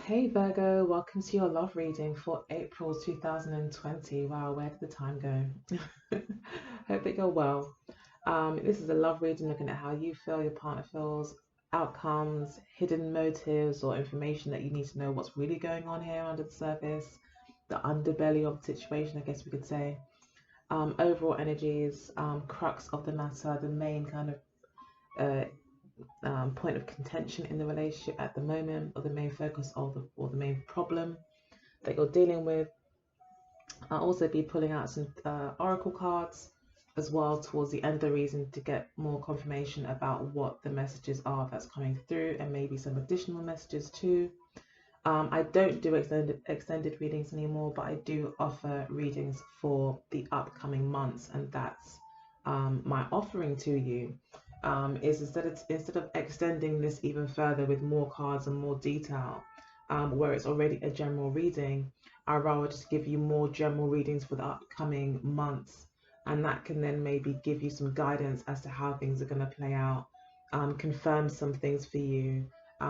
Hey Virgo, welcome to your love reading for April 2020. Wow, where did the time go? Hope that you're well. This is a love reading looking at how you feel, your partner feels, outcomes, hidden motives, or information that you need to know what's really going on here under the surface, the underbelly of the situation, I guess we could say. Overall energies, crux of the matter, the main kind of uh, point of contention in the relationship at the moment, or the main focus of the main problem that you're dealing with. I'll also be pulling out some oracle cards as well towards the end of the reading to get more confirmation about what the messages are that's coming through, and maybe some additional messages too. I don't do extended readings anymore, but I do offer readings for the upcoming months, and that's my offering to you. Is instead of extending this even further with more cards and more detail, where it's already a general reading, I'd rather just give you more general readings for the upcoming months, and that can then maybe give you some guidance as to how things are going to play out, confirm some things for you,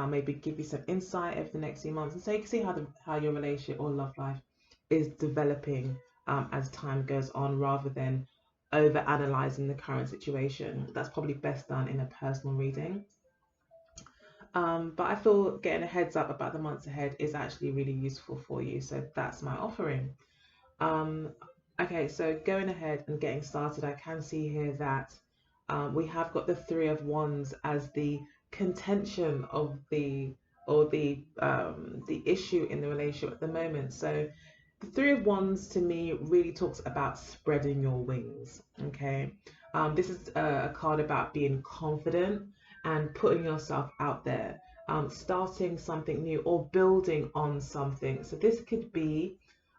maybe give you some insight over the next few months, and so you can see how your relationship or love life is developing as time goes on, rather than over analyzing the current situation. That's probably best done in a personal reading. But I feel getting a heads up about the months ahead is actually really useful for you, so that's my offering. Um, okay, so going ahead and getting started, I can see here that we have got the Three of Wands as the contention of the issue in the relationship at the moment. So the Three of Wands to me really talks about spreading your wings. Okay, this is a card about being confident and putting yourself out there, starting something new or building on something. So this could be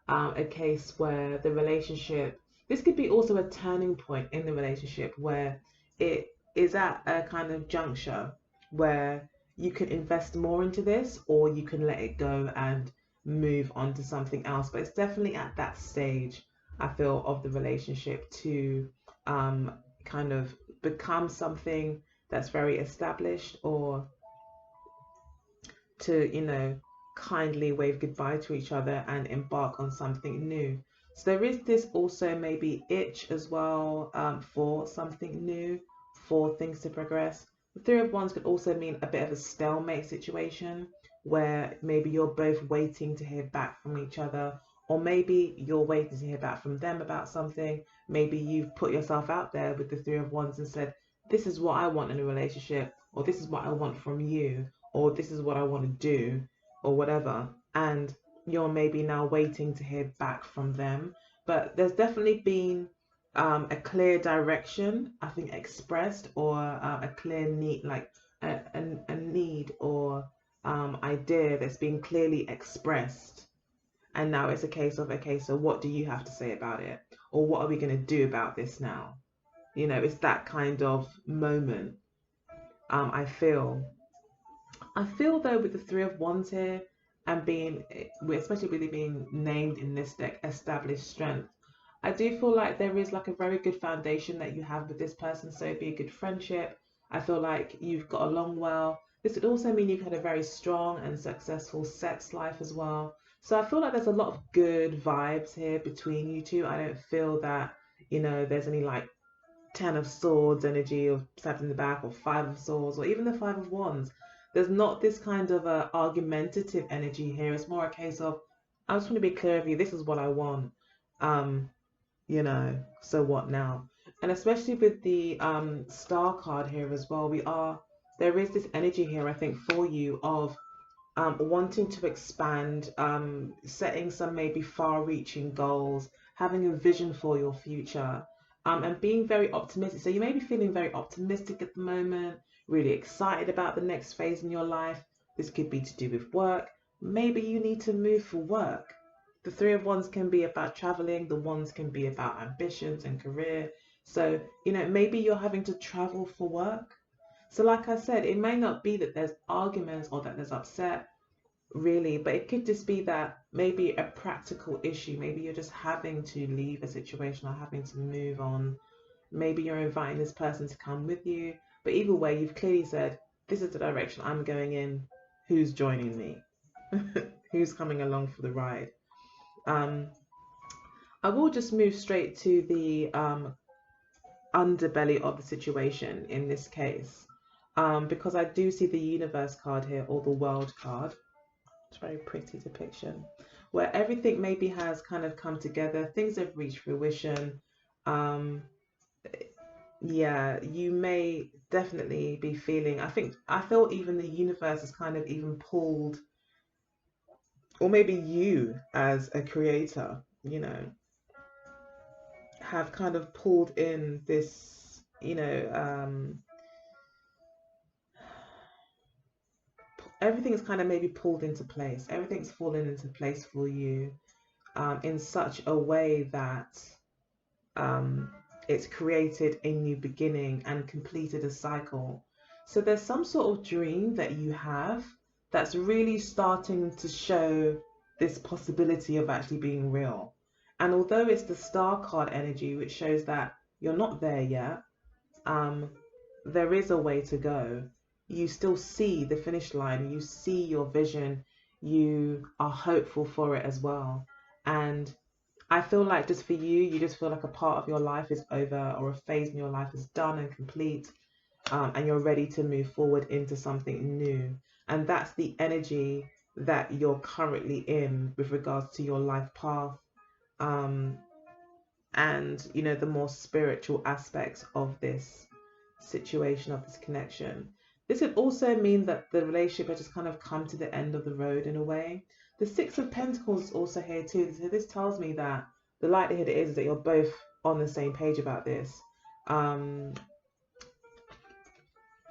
a case where the relationship, this could be also a turning point in the relationship where it is at a kind of juncture where you can invest more into this, or you can let it go and move on to something else. But it's definitely at that stage, I feel, of the relationship to um, kind of become something that's very established, or to, kindly wave goodbye to each other and embark on something new. So there is this also maybe itch as well, for something new, for things to progress. The Three of Wands could also mean a bit of a stalemate situation where maybe you're both waiting to hear back from each other, or maybe you're waiting to hear back from them about something. Maybe you've put yourself out there with the Three of Wands and said, this is what I want in a relationship, or this is what I want from you, or this is what I want to do, or whatever. And you're maybe now waiting to hear back from them. But there's definitely been a clear direction, I think, expressed, or a clear need, like a need or idea that's been clearly expressed. And now it's a case of, okay, so what do you have to say about it? Or what are we going to do about this now? It's that kind of moment. I feel. I feel though with the Three of Wands here, and being, especially with it being named in this deck, established strength, I do feel like there is like a very good foundation that you have with this person. So it'd be a good friendship. I feel like you've got along well. This would also mean you've had a very strong and successful sex life as well. So I feel like there's a lot of good vibes here between you two. I don't feel that, there's any like Ten of Swords energy of stabbed in the back, or Five of Swords, or even the Five of Wands. There's not this kind of argumentative energy here. It's more a case of, I just want to be clear with you. This is what I want. Um, so what now? And especially with the Star card here as well, there is this energy here, I think, for you of wanting to expand, setting some maybe far-reaching goals, having a vision for your future, and being very optimistic. So you may be feeling very optimistic at the moment, really excited about the next phase in your life. This could be to do with work. Maybe you need to move for work. The Three of Wands can be about traveling. The Wands can be about ambitions and career. So, maybe you're having to travel for work. So like I said, it may not be that there's arguments or that there's upset really, but it could just be that maybe a practical issue. Maybe you're just having to leave a situation or having to move on. Maybe you're inviting this person to come with you. But either way, you've clearly said, this is the direction I'm going in. Who's joining me? Who's coming along for the ride? Um, I will just move straight to the underbelly of the situation in this case, because I do see the universe card here, or the world card. It's a very pretty depiction where everything maybe has kind of come together, things have reached fruition. um yeah, you may definitely be feeling, I feel even the universe has kind of even pulled, or maybe you as a creator, have kind of pulled in this, everything's kind of maybe pulled into place. Everything's fallen into place for you, in such a way that um, it's created a new beginning and completed a cycle. So there's some sort of dream that you have that's really starting to show this possibility of actually being real. And although it's the star card energy, which shows that you're not there yet, um, there is a way to go. You still see the finish line, you see your vision, you are hopeful for it as well. And I feel like just for you, you just feel like a part of your life is over, or a phase in your life is done and complete, and you're ready to move forward into something new. And that's the energy that you're currently in with regards to your life path. Um, and the more spiritual aspects of this situation, of this connection. This could also mean that the relationship has just kind of come to the end of the road in a way. The Six of Pentacles is also here too. So this tells me that the likelihood is that you're both on the same page about this.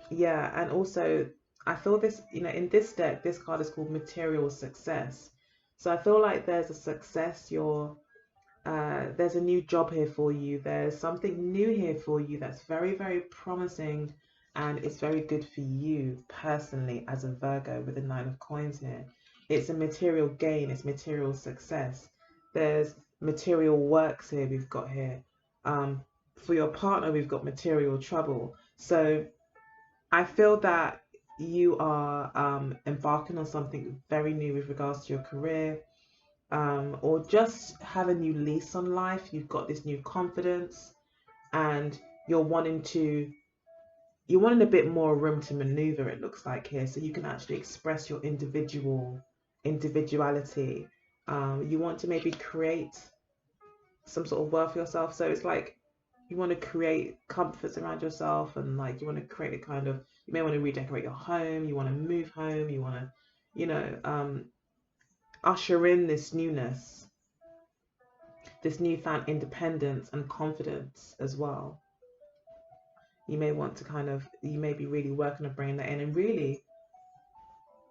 Yeah, and also I feel this, in this deck, this card is called Material Success. So I feel like there's a success, there's a new job here for you. There's something new here for you that's very, very promising, and it's very good for you personally as a Virgo with the Nine of Coins here. It's a material gain, it's material success. There's material works here we've got here. For your partner, we've got material trouble. So I feel that you are embarking on something very new with regards to your career, or just have a new lease on life. You've got this new confidence, and you're wanting a bit more room to maneuver, it looks like here, so you can actually express your individuality. You want to maybe create some sort of wealth for yourself. So it's like you want to create comforts around yourself, and like you want to create a kind of, you may want to redecorate your home, you want to move home, you want to, usher in this newness, this newfound independence and confidence as well. You may want to you may be really working on bringing that in, and really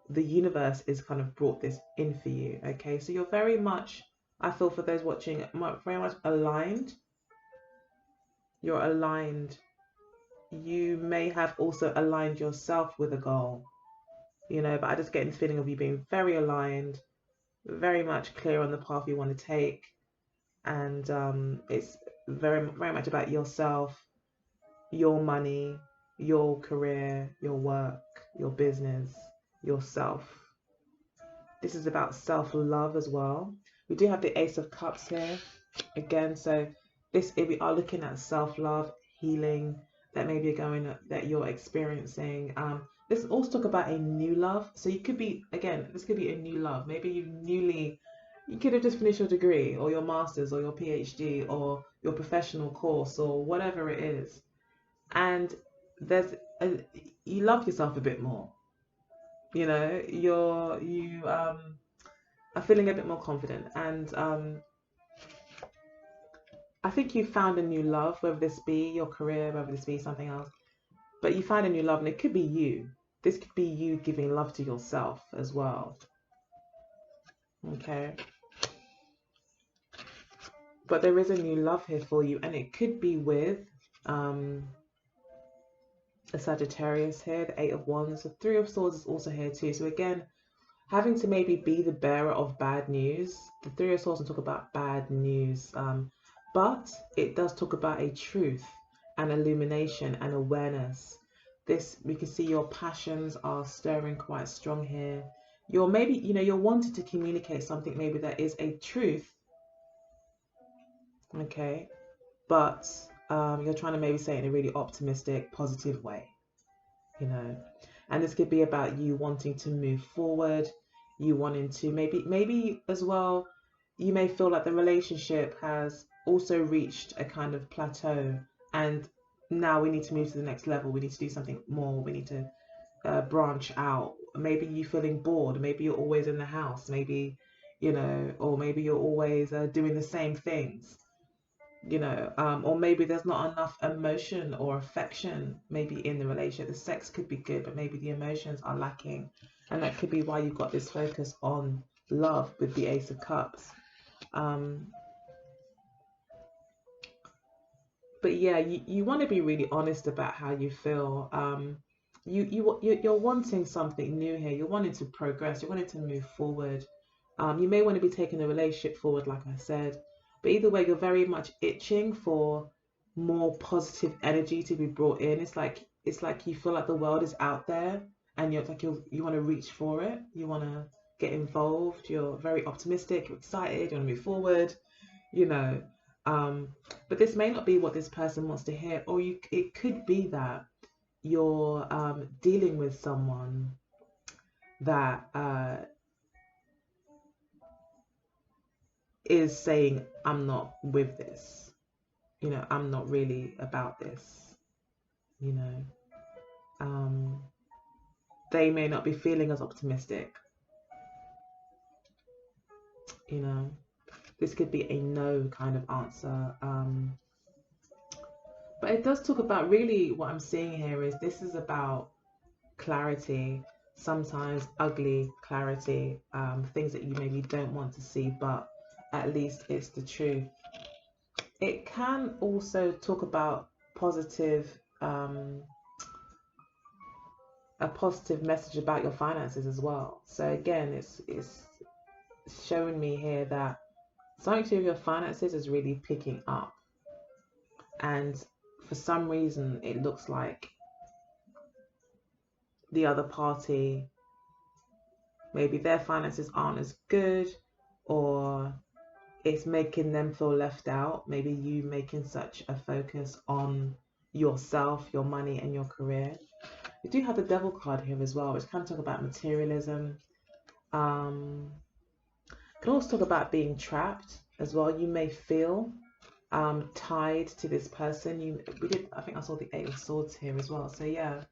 the universe is kind of brought this in for you. Okay, so you're very much, I feel for those watching, very much aligned. You're aligned. You may have also aligned yourself with a goal, but I just get this feeling of you being very aligned, very much clear on the path you want to take. And it's very, very much about yourself, your money, your career, your work, your business, yourself. This is about self-love as well. We do have the Ace of Cups here again, so if we are looking at self-love, healing that maybe that you're experiencing. This also talk about a new love. So you could be, again, this could be a new love. Maybe you could have just finished your degree or your master's or your PhD or your professional course or whatever it is, and you love yourself a bit more. You are feeling a bit more confident, and I think you found a new love, whether this be your career, whether this be something else, but you find a new love, and it could be you. This could be you giving love to yourself as well. Okay. But there is a new love here for you, and it could be with a Sagittarius here, the Eight of Wands. The Three of Swords is also here too. So again, having to maybe be the bearer of bad news. The Three of Swords can talk about bad news, but it does talk about a truth and illumination and awareness. We can see your passions are stirring quite strong here. you're maybe, you're wanting to communicate something maybe that is a truth, okay, but you're trying to maybe say it in a really optimistic, positive way, you know. And this could be about you wanting to move forward, you wanting to maybe as well, you may feel like the relationship has also reached a kind of plateau, and now we need to move to the next level. We need to do something more. We need to branch out. Maybe you're feeling bored. Maybe you're always in the house. Maybe, or maybe you're always doing the same things, or maybe there's not enough emotion or affection maybe in the relationship. The sex could be good, but maybe the emotions are lacking. And that could be why you've got this focus on love with the Ace of Cups. But yeah, you want to be really honest about how you feel. You're wanting something new here. You're wanting to progress. You're wanting to move forward. You may want to be taking the relationship forward, like I said. But either way, you're very much itching for more positive energy to be brought in. It's like you feel like the world is out there, and you want to reach for it. You want to get involved. You're very optimistic. You're excited. You want to move forward. You know, but this may not be what this person wants to hear, or it could be that you're dealing with someone that is saying, I'm not with this, I'm not really about this, you know. They may not be feeling as optimistic, you know. This could be a no kind of answer. But it does talk about, really what I'm seeing here is this is about clarity, sometimes ugly clarity, things that you maybe don't want to see, but at least it's the truth. It can also talk about a positive message about your finances as well. So again, it's showing me here that something to do with your finances is really picking up, and for some reason it looks like the other party, maybe their finances aren't as good, or it's making them feel left out. Maybe you making such a focus on yourself, your money, and your career. We do have the Devil card here as well, which can talk about materialism. Can also talk about being trapped as well. You may feel tied to this person. I think I saw the Eight of Swords here as well. So yeah,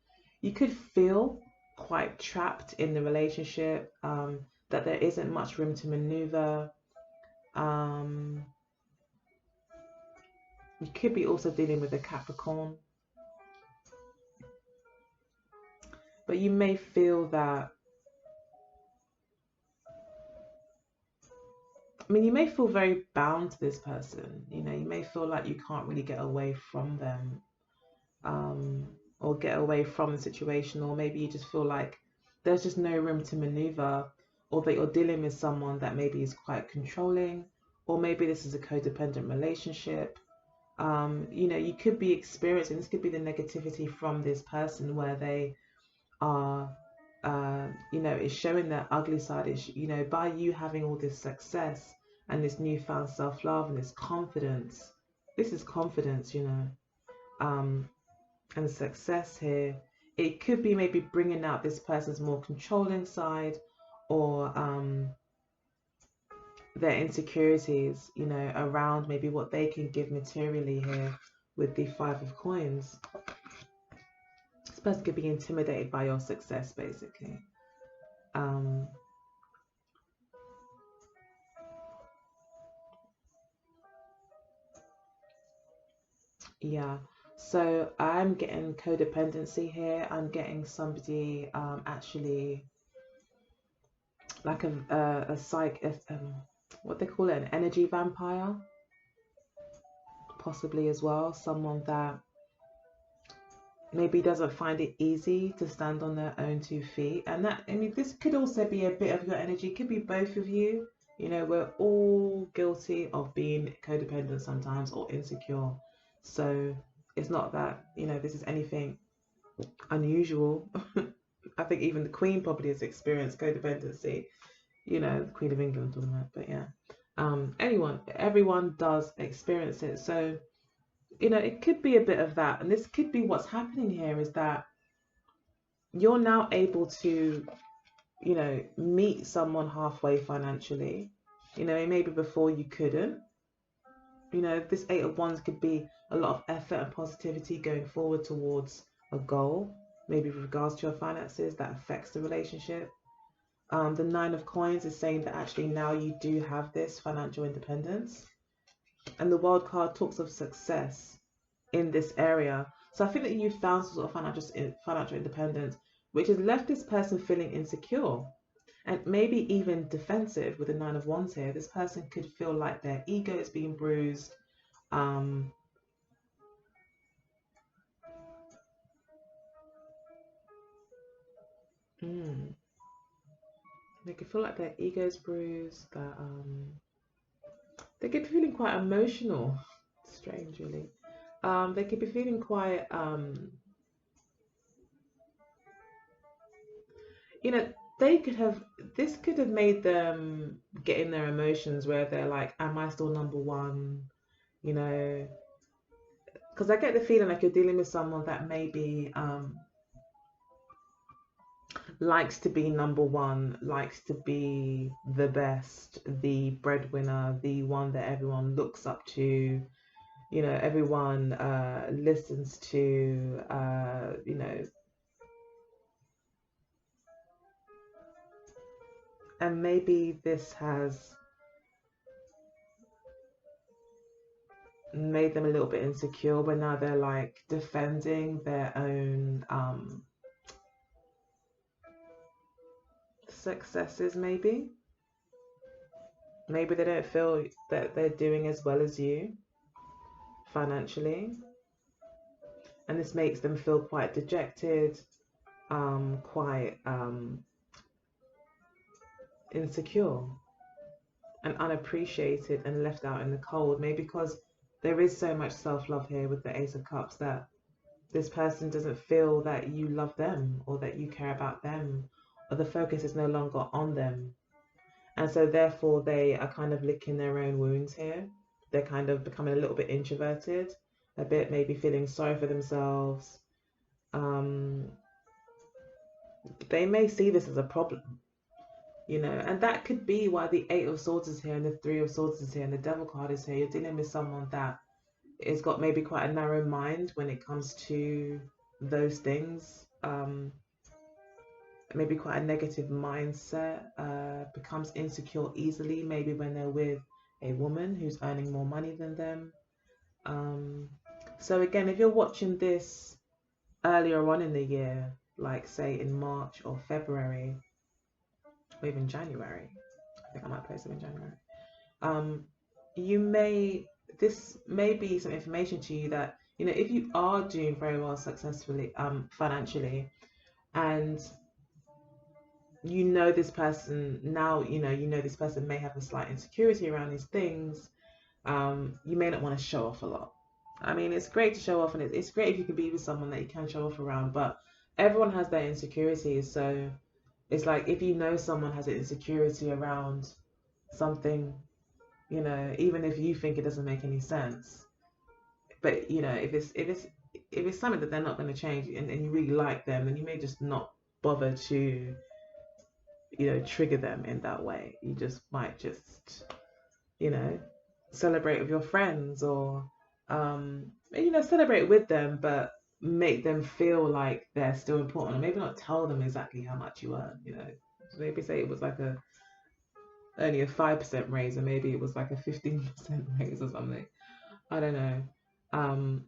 you could feel quite trapped in the relationship, that there isn't much room to maneuver. You could be also dealing with a Capricorn, but you may feel that, you may feel very bound to this person. You may feel like you can't really get away from them, or get away from the situation, or maybe you just feel like there's just no room to maneuver, or that you're dealing with someone that maybe is quite controlling, or maybe this is a codependent relationship. You could be experiencing, this could be the negativity from this person, where they are, it's showing their ugly side. Is, by you having all this success and this newfound self-love and this confidence, this is confidence, and success here. It could be maybe bringing out this person's more controlling side, or their insecurities, around maybe what they can give materially here with the Five of Coins. This person could be intimidated by your success, basically. Yeah, so I'm getting codependency here. I'm getting somebody actually like what they call it, an energy vampire, possibly as well. Someone that maybe doesn't find it easy to stand on their own 2 feet. And that, this could also be a bit of your energy. It could be both of you. We're all guilty of being codependent sometimes, or insecure. So it's not that, this is anything unusual. I think even the Queen probably has experienced codependency. The Queen of England, talking about, but yeah. Everyone does experience it. So, it could be a bit of that. And this could be what's happening here is that you're now able to, meet someone halfway financially. Maybe before you couldn't. This Eight of Wands could be a lot of effort and positivity going forward towards a goal, maybe with regards to your finances that affects the relationship. The Nine of Coins is saying that actually now you do have this financial independence. And the World card talks of success in this area. So I think that you've found some sort of financial independence, which has left this person feeling insecure and maybe even defensive with the Nine of Wands here. This person could feel like their ego is being bruised. Um, mm, they could feel like their ego is bruised, that they could be feeling quite emotional, strangely. They could be feeling quite, you know, they could have, this could have made them get in their emotions where they're like, am I still number one? You know, because I get the feeling like you're dealing with someone that maybe likes to be number one, likes to be the best, the breadwinner, the one that everyone looks up to, everyone listens to, and maybe this has made them a little bit insecure, but now they're like defending their own successes, maybe they don't feel that they're doing as well as you financially, and this makes them feel quite dejected, quite insecure and unappreciated and left out in the cold, maybe because there is so much self-love here with the Ace of Cups that this person doesn't feel that you love them or that you care about them, or the focus is no longer on them. And so therefore they are kind of licking their own wounds here. They're kind of becoming a little bit introverted, a bit maybe feeling sorry for themselves. Um, they may see this as a problem, and that could be why the Eight of Swords is here and the Three of Swords is here and the Devil card is here. You're dealing with someone that has got maybe quite a narrow mind when it comes to those things. Maybe quite a negative mindset, becomes insecure easily, maybe when they're with a woman who's earning more money than them. So again, if you're watching this earlier on in the year, like say in March or February, or even January, I think I might post it in January, um, this may be some information to you that, if you are doing very well successfully, financially, and this person now, this person may have a slight insecurity around these things. You may not want to show off a lot. I mean, it's great to show off, and it's great if you can be with someone that you can show off around, but everyone has their insecurities. So it's like, if someone has an insecurity around something, even if you think it doesn't make any sense, but if it's something that they're not going to change, and you really like them, then you may just not bother to trigger them in that way. You just might just you know celebrate with your friends, or celebrate with them, but make them feel like they're still important, or maybe not tell them exactly how much you earn. Maybe say it was like only a 5% raise, or maybe it was like a 15% raise or something. I don't know. um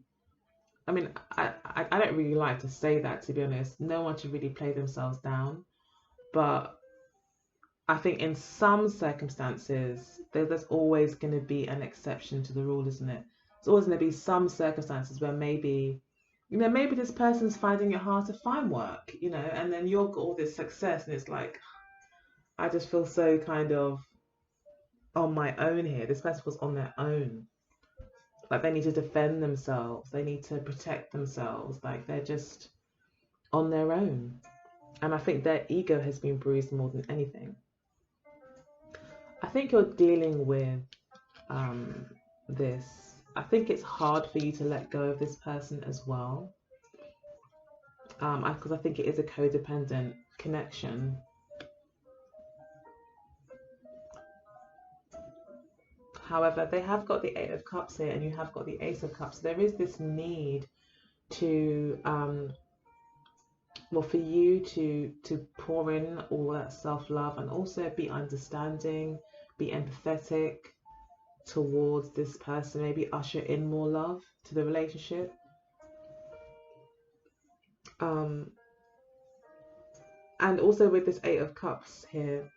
I mean, I don't really like to say that, to be honest. No one should really play themselves down, but I think in some circumstances, there's always going to be an exception to the rule, isn't it? There's always going to be some circumstances where maybe this person's finding it hard to find work, and then you've got all this success, and it's like, I just feel so kind of on my own here. This person was on their own. Like, they need to defend themselves, they need to protect themselves, like they're just on their own. And I think their ego has been bruised more than anything. I think you're dealing with this. I think it's hard for you to let go of this person as well. Because I think it is a codependent connection. However, they have got the Eight of Cups here and you have got the Ace of Cups. There is this need to, well, for you to pour in all that self-love and also be understanding, be empathetic towards this person, maybe usher in more love to the relationship. And also with this Eight of Cups here,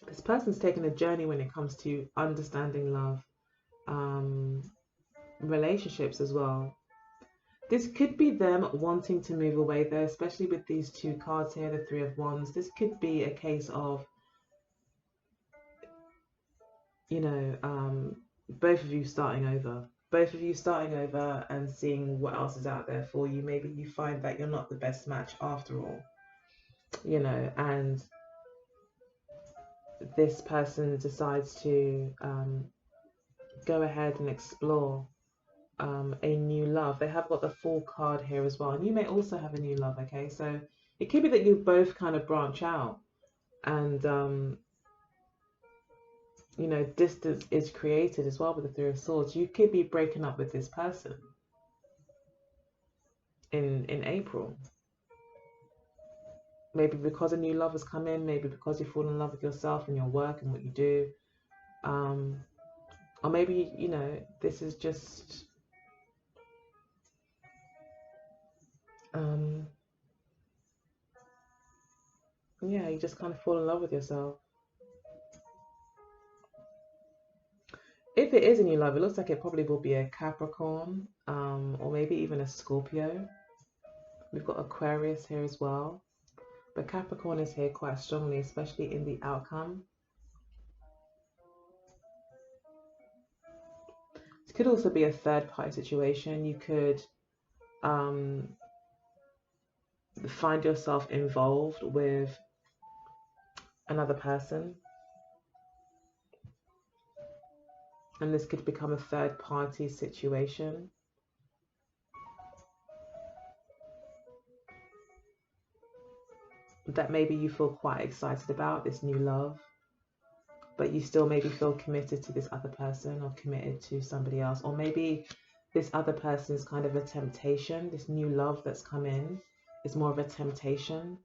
this person's taken a journey when it comes to understanding love, relationships as well. This could be them wanting to move away though, especially with these two cards here, the Three of Wands. This could be a case of, you know, both of you starting over. Both of you starting over and seeing what else is out there for you. Maybe you find that you're not the best match after all, you know, and this person decides to go ahead and explore a new love. They have got the Fool card here as well, and you may also have a new love. Okay, so it could be that you both kind of branch out and you know, distance is created as well with the Three of Swords. You could be breaking up with this person in April, maybe because a new love has come in, maybe because you fall in love with yourself and your work and what you do, or maybe, you know, this is just yeah, you just kind of fall in love with yourself. If it is a new love, it looks like it probably will be a Capricorn, or maybe even a Scorpio. We've got Aquarius here as well, but Capricorn is here quite strongly, especially in the outcome. It could also be a third party situation. You could find yourself involved with another person, and this could become a third party situation. That maybe you feel quite excited about this new love, but you still maybe feel committed to this other person or committed to somebody else, or maybe this other person is kind of a temptation. This new love that's come in is more of a temptation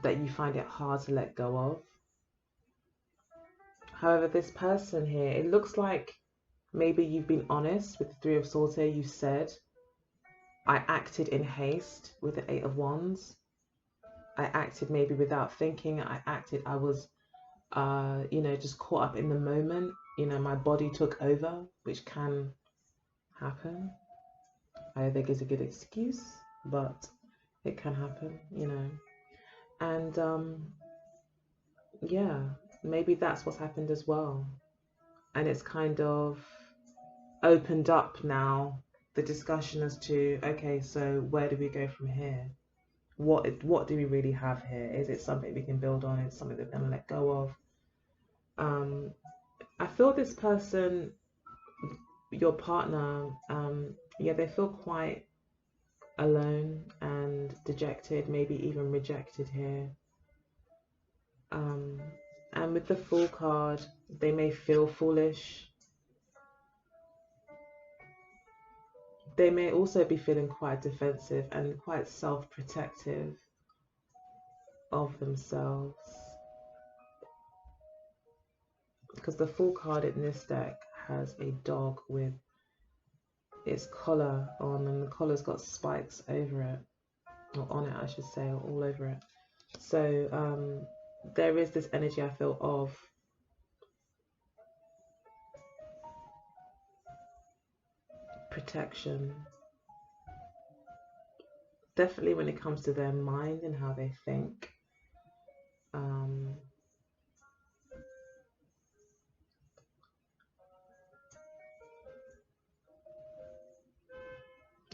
that you find it hard to let go of. However, this person here, it looks like maybe you've been honest with the Three of Swords here. You said, I acted in haste with the Eight of Wands. I acted maybe without thinking. I was, you know, just caught up in the moment. You know, my body took over, which can happen. I don't think it's a good excuse, but it can happen, you know. And yeah, maybe that's what's happened as well. And it's kind of opened up now the discussion as to, okay, so where do we go from here? What do we really have here? Is it something we can build on? Is it something that we're going to let go of? I feel this person, your partner, yeah, they feel quite alone and dejected, maybe even rejected here. And with the Fool card, they may feel foolish. They may also be feeling quite defensive and quite self-protective of themselves. Because the Fool card in this deck has a dog with its collar on, and the collar's got spikes over it, or on it I should say, or all over it. So there is this energy I feel of protection, definitely when it comes to their mind and how they think.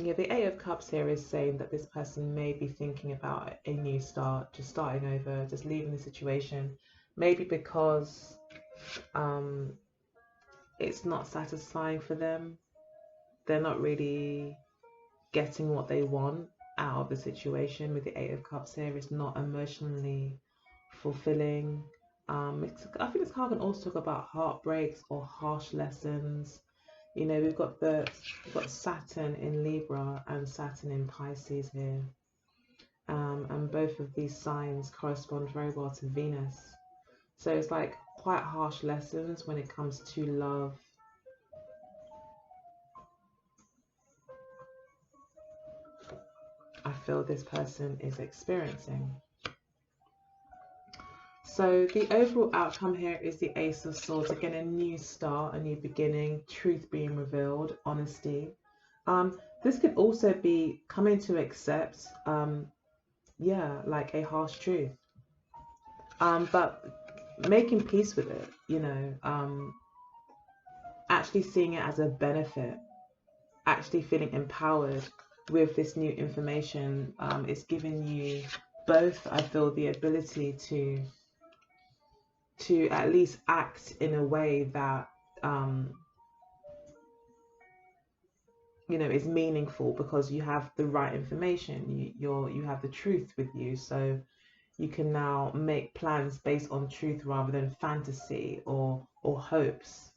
Yeah, the Eight of Cups here is saying that this person may be thinking about a new start, just starting over, just leaving the situation. Maybe because um, it's not satisfying for them. They're not really getting what they want out of the situation with the Eight of Cups here. It's not emotionally fulfilling. I think this card can also talk about heartbreaks or harsh lessons. You know, we've got Saturn in Libra and Saturn in Pisces here. And both of these signs correspond very well to Venus. So it's like quite harsh lessons when it comes to love. I feel this person is experiencing. So the overall outcome here is the Ace of Swords. Again, a new start, a new beginning, truth being revealed, honesty. This could also be coming to accept, yeah, like a harsh truth. But making peace with it, you know, actually seeing it as a benefit, actually feeling empowered with this new information. It's giving you both, I feel, the ability to at least act in a way that you know, is meaningful because you have the right information. You have the truth with you, so you can now make plans based on truth rather than fantasy or hopes.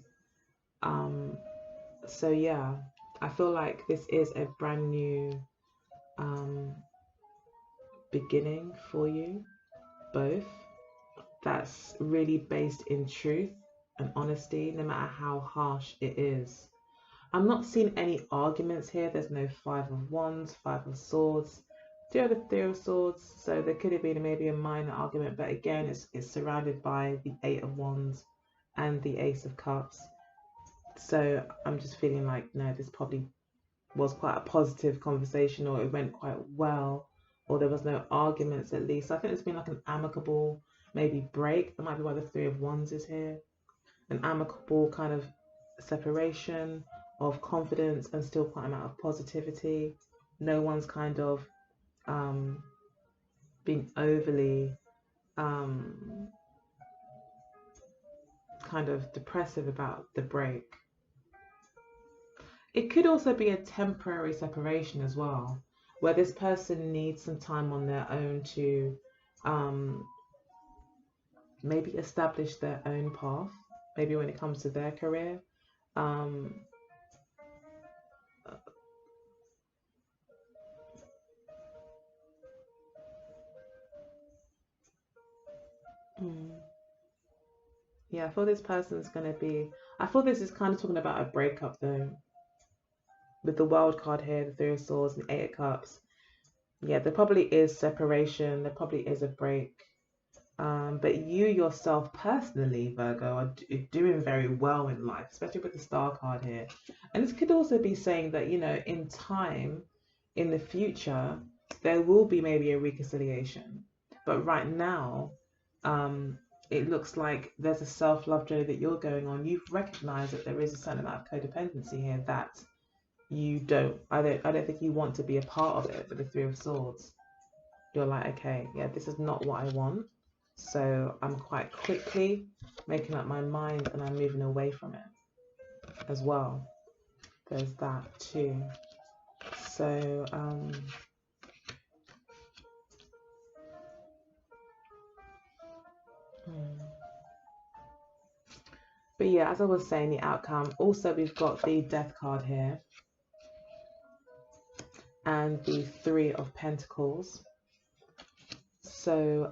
So yeah, I feel like this is a brand new beginning for you both, that's really based in truth and honesty, no matter how harsh it is. I'm not seeing any arguments here. There's no Five of Wands, Five of Swords. Do you have the Three of Swords? So there could have been maybe a minor argument, but again, it's surrounded by the Eight of Wands and the Ace of Cups. So I'm just feeling like, no, this probably was quite a positive conversation, or it went quite well, or there was no arguments at least. So I think there's been like an amicable maybe break. That might be why the Three of Wands is here. An amicable kind of separation of confidence and still quite an amount of positivity. No one's kind of being overly kind of depressive about the break. It could also be a temporary separation as well, where this person needs some time on their own to maybe establish their own path, maybe when it comes to their career. Um, yeah, I feel this person's going to be, I feel this is kind of talking about a breakup though. With the World card here, the Three of Swords and the Eight of Cups. Yeah, there probably is separation, there probably is a break. But you yourself personally, Virgo, are doing very well in life, especially with the Star card here. And this could also be saying that, you know, in time, in the future, there will be maybe a reconciliation. But right now, it looks like there's a self-love journey that you're going on. You've recognized that there is a certain amount of codependency here that you don't, I don't think you want to be a part of it. With the Three of Swords, you're like, okay, yeah, this is not what I want. So I'm quite quickly making up my mind and I'm moving away from it as well. There's that too. So but yeah, as I was saying, the outcome. Also, we've got the Death card here and the Three of Pentacles. So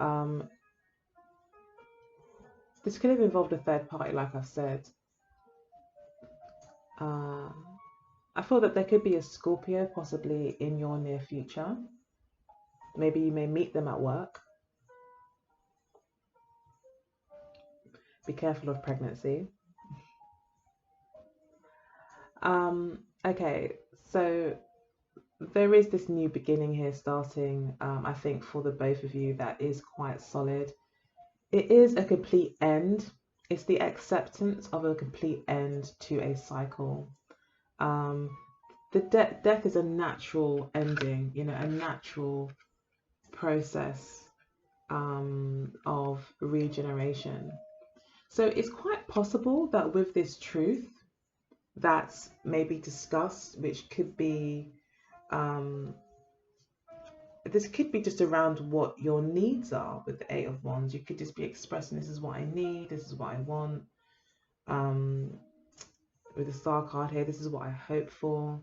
this could have involved a third party, like I've said. I feel that there could be a Scorpio possibly in your near future. Maybe you may meet them at work. Be careful of pregnancy. Okay, so there is this new beginning here starting, I think, for the both of you that is quite solid. It is a complete end. It's the acceptance of a complete end to a cycle. the death is a natural ending, you know, a natural process of regeneration. So it's quite possible that with this truth that's maybe discussed, which could be this could be just around what your needs are with the Eight of Wands. You could just be expressing, this is what I need, this is what I want. With the Star card here, this is what I hope for.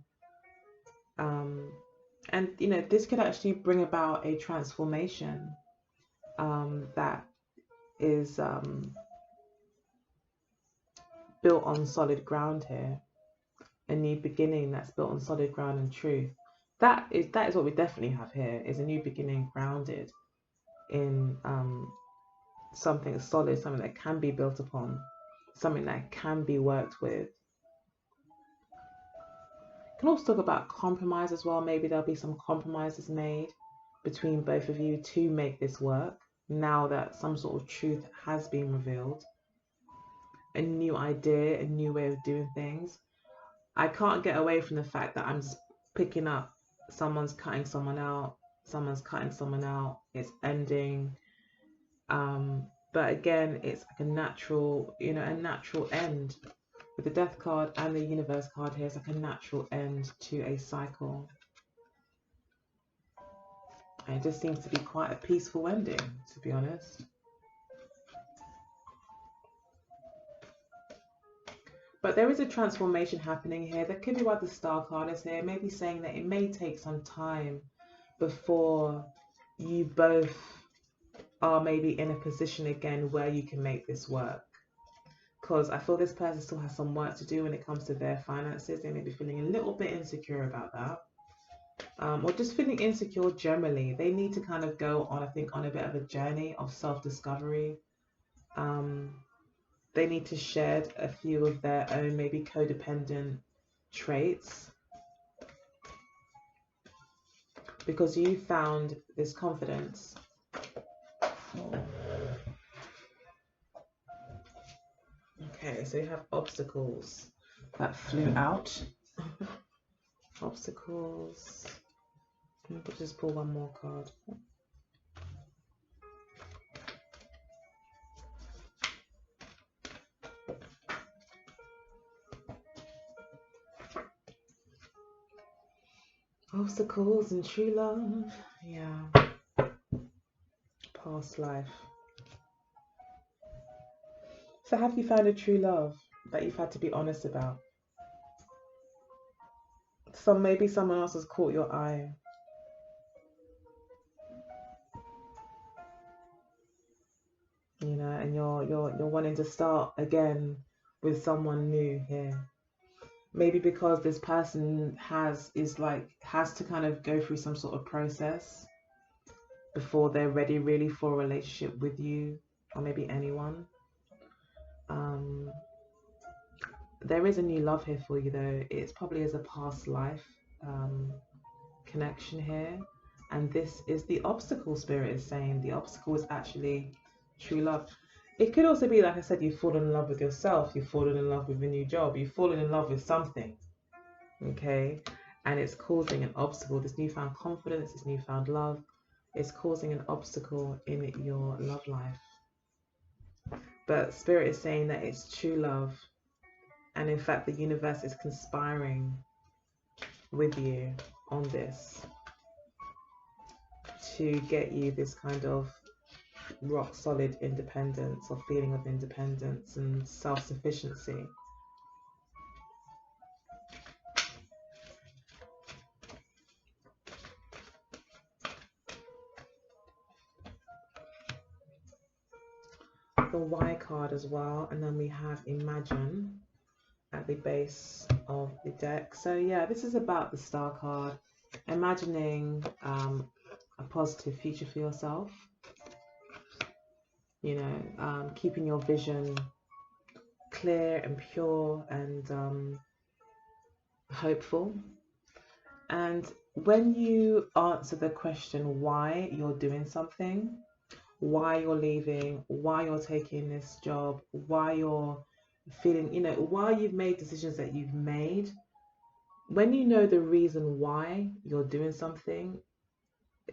And you know, this could actually bring about a transformation that is built on solid ground here. A new beginning that's built on solid ground and truth. That is what we definitely have here, is a new beginning grounded in something solid, something that can be built upon, something that can be worked with. Can also talk about compromise as well. Maybe there'll be some compromises made between both of you to make this work, now that some sort of truth has been revealed. A new idea, a new way of doing things. I can't get away from the fact that I'm just picking up someone's cutting someone out, someone's cutting someone out, it's ending. But again, it's like a natural, you know, a natural end. With the Death card and the Universe card here, it's like a natural end to a cycle. And it just seems to be quite a peaceful ending, to be honest. But there is a transformation happening here. That could be why the Star card is here. Maybe saying that it may take some time before you both are maybe in a position again where you can make this work. Because I feel this person still has some work to do when it comes to their finances. They may be feeling a little bit insecure about that. Or just feeling insecure generally. They need to kind of go on, I think, on a bit of a journey of self-discovery. They need to shed a few of their own maybe codependent traits. Because you found this confidence. Okay, so you have obstacles that flew out. Obstacles. We'll just pull one more card. Obstacles and true love. Yeah. Past life. So have you found a true love that you've had to be honest about? Maybe someone else has caught your eye. You know, and you're wanting to start again with someone new here. Maybe because this person has to kind of go through some sort of process before they're ready really for a relationship with you, or maybe anyone. There is a new love here for you though. It's probably as a past life connection here. And this is the obstacle. Spirit is saying the obstacle is actually true love. It could also be, like I said, you've fallen in love with yourself, you've fallen in love with a new job, you've fallen in love with something, okay? And it's causing an obstacle. This newfound confidence, this newfound love, is causing an obstacle in your love life. But Spirit is saying that it's true love. And in fact, the universe is conspiring with you on this to get you this kind of rock solid independence, or feeling of independence and self-sufficiency. The Y card as well, and then we have Imagine at the base of the deck. So yeah, this is about the Star card, imagining a positive future for yourself, you know, keeping your vision clear and pure and hopeful. And when you answer the question why you're doing something, why you're leaving, why you're taking this job, why you're feeling, you know, why you've made decisions that you've made, when you know the reason why you're doing something,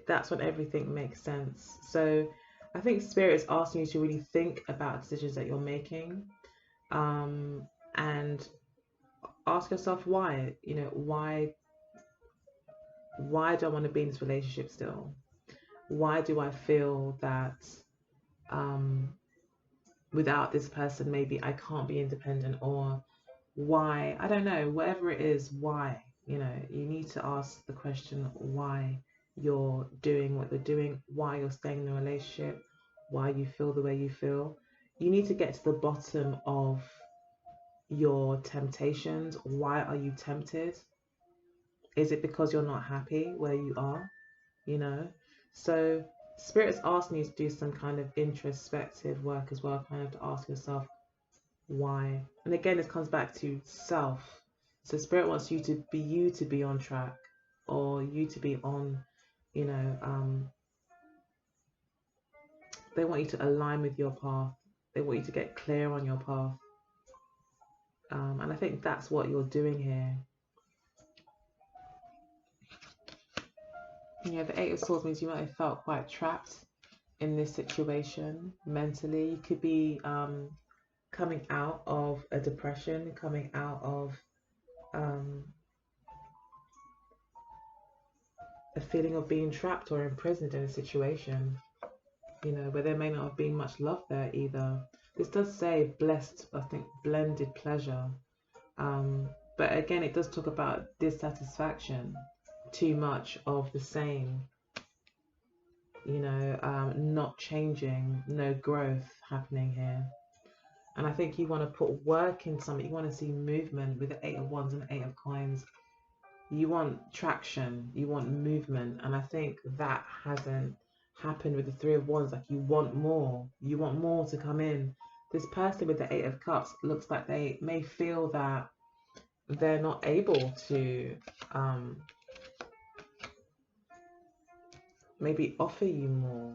that's when everything makes sense. So I think Spirit is asking you to really think about decisions that you're making, and ask yourself why. You know, why do I want to be in this relationship still? Why do I feel that um, without this person, maybe I can't be independent, or why, I don't know, whatever it is, why, you know, you need to ask the question why you're doing what you're doing, why you're staying in the relationship, why you feel the way you feel. You need to get to the bottom of your temptations. Why are you tempted? Is it because you're not happy where you are? You know? So Spirit's asking you to do some kind of introspective work as well, kind of to ask yourself why. And again, this comes back to self. So Spirit wants you to be on track, or you to be on, you know, they want you to align with your path. They want you to get clear on your path. And I think that's what you're doing here. Yeah, the Eight of Swords means you might have felt quite trapped in this situation mentally. You could be coming out of a depression, coming out of um, a feeling of being trapped or imprisoned in a situation, you know, where there may not have been much love there either. This does say blessed, I think, blended pleasure. But again, it does talk about dissatisfaction, too much of the same, you know, not changing, no growth happening here. And I think you want to put work in something. You want to see movement with the Eight of Wands and the Eight of Coins. You want traction, you want movement. And I think that hasn't happened with the Three of Wands. Like, you want more to come in. This person with the Eight of Cups looks like they may feel that they're not able to maybe offer you more.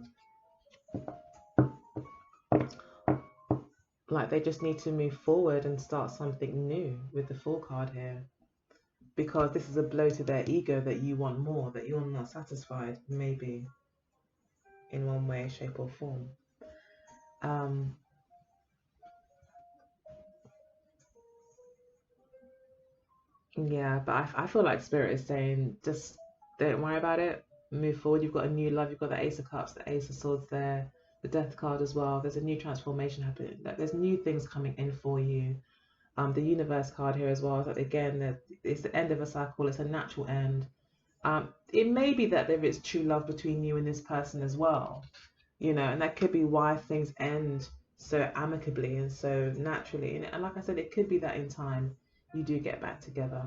Like, they just need to move forward and start something new with the Fool card here, because this is a blow to their ego that you want more, that you're not satisfied, maybe in one way, shape or form. Yeah, but I feel like Spirit is saying, just don't worry about it, move forward. You've got a new love, you've got the Ace of Cups, the Ace of Swords there, the Death card as well. There's a new transformation happening, like there's new things coming in for you. The Universe card here as well is like, again, it's the end of a cycle, it's a natural end. It may be that there is true love between you and this person as well, you know, and that could be why things end so amicably and so naturally. And like I said, it could be that in time you do get back together.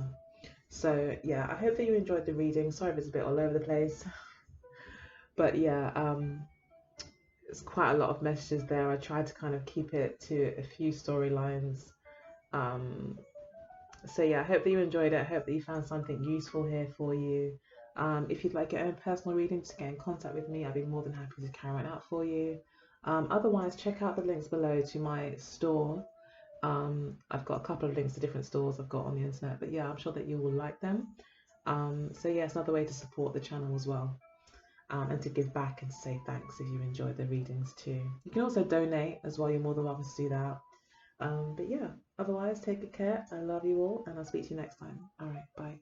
So yeah, I hope that you enjoyed the reading. Sorry if it's a bit all over the place, but yeah, it's quite a lot of messages there. I tried to kind of keep it to a few storylines. So yeah, I hope that you enjoyed it. I hope that you found something useful here for you. If you'd like your own personal reading, just get in contact with me. I'd be more than happy to carry it out for you. Otherwise, check out the links below to my store. I've got a couple of links to different stores I've got on the internet, but yeah, I'm sure that you will like them. So yeah, it's another way to support the channel as well, and to give back and to say thanks if you enjoyed the readings too. You can also donate as well. You're more than welcome to do that. But yeah, otherwise, take good care. I love you all, and I'll speak to you next time. All right, bye.